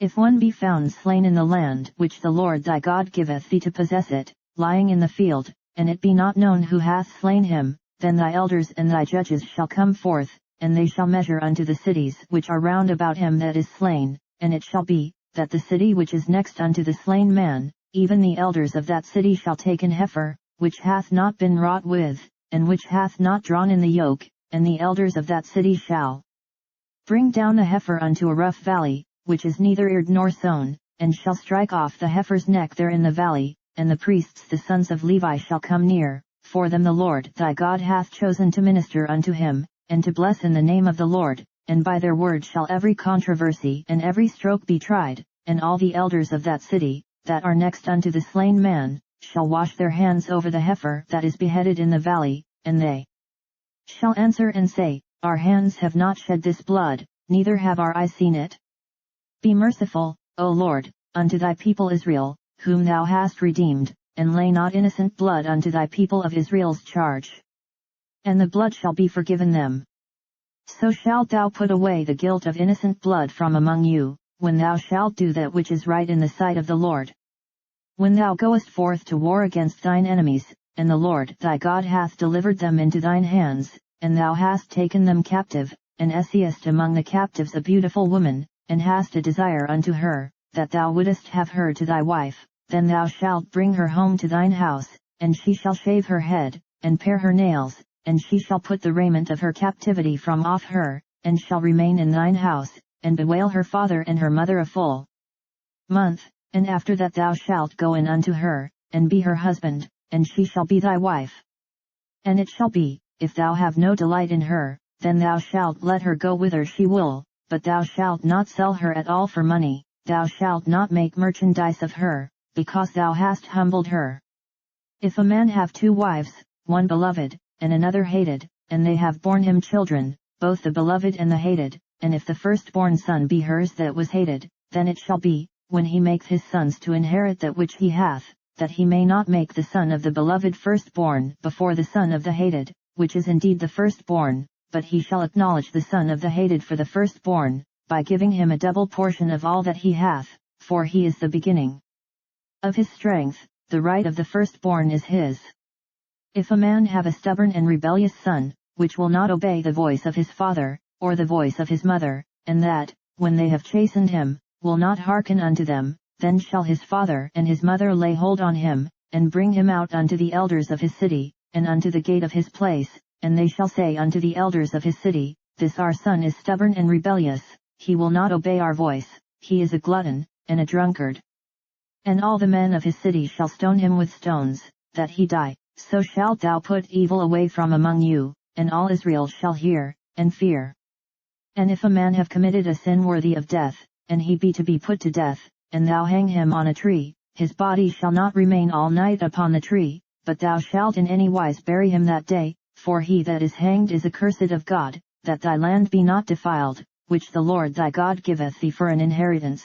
If one be found slain in the land which the Lord thy God giveth thee to possess it, lying in the field, and it be not known who hath slain him, then thy elders and thy judges shall come forth, and they shall measure unto the cities which are round about him that is slain, and it shall be, that the city which is next unto the slain man, even the elders of that city shall take an heifer, which hath not been wrought with, and which hath not drawn in the yoke, and the elders of that city shall bring down the heifer unto a rough valley, which is neither eared nor sown, and shall strike off the heifer's neck there in the valley, and the priests the sons of Levi shall come near, for them the Lord thy God hath chosen to minister unto him, and to bless in the name of the Lord, and by their word shall every controversy and every stroke be tried, and all the elders of that city, that are next unto the slain man, shall wash their hands over the heifer that is beheaded in the valley, and they shall answer and say, Our hands have not shed this blood, neither have our eyes seen it. Be merciful, O Lord, unto thy people Israel, whom thou hast redeemed, and lay not innocent blood unto thy people of Israel's charge. And the blood shall be forgiven them. So shalt thou put away the guilt of innocent blood from among you, when thou shalt do that which is right in the sight of the Lord. When thou goest forth to war against thine enemies, and the Lord thy God hath delivered them into thine hands, and thou hast taken them captive, and seest among the captives a beautiful woman, and hast a desire unto her, that thou wouldest have her to thy wife, then thou shalt bring her home to thine house, and she shall shave her head, and pare her nails, and she shall put the raiment of her captivity from off her, and shall remain in thine house, and bewail her father and her mother a full month, and after that thou shalt go in unto her, and be her husband, and she shall be thy wife. And it shall be, if thou have no delight in her, then thou shalt let her go whither she will, but thou shalt not sell her at all for money, thou shalt not make merchandise of her, because thou hast humbled her. If a man have two wives, one beloved, and another hated, and they have borne him children, both the beloved and the hated, and if the firstborn son be hers that was hated, then it shall be, when he makes his sons to inherit that which he hath, that he may not make the son of the beloved firstborn before the son of the hated, which is indeed the firstborn, but he shall acknowledge the son of the hated for the firstborn, by giving him a double portion of all that he hath, for he is the beginning of his strength, the right of the firstborn is his. If a man have a stubborn and rebellious son, which will not obey the voice of his father, or the voice of his mother, and that, when they have chastened him, will not hearken unto them, then shall his father and his mother lay hold on him, and bring him out unto the elders of his city, and unto the gate of his place, and they shall say unto the elders of his city, This our son is stubborn and rebellious, he will not obey our voice, he is a glutton, and a drunkard. And all the men of his city shall stone him with stones, that he die. So shalt thou put evil away from among you, and all Israel shall hear, and fear. And if a man have committed a sin worthy of death, and he be to be put to death, and thou hang him on a tree, his body shall not remain all night upon the tree, but thou shalt in any wise bury him that day, for he that is hanged is accursed of God, that thy land be not defiled, which the Lord thy God giveth thee for an inheritance.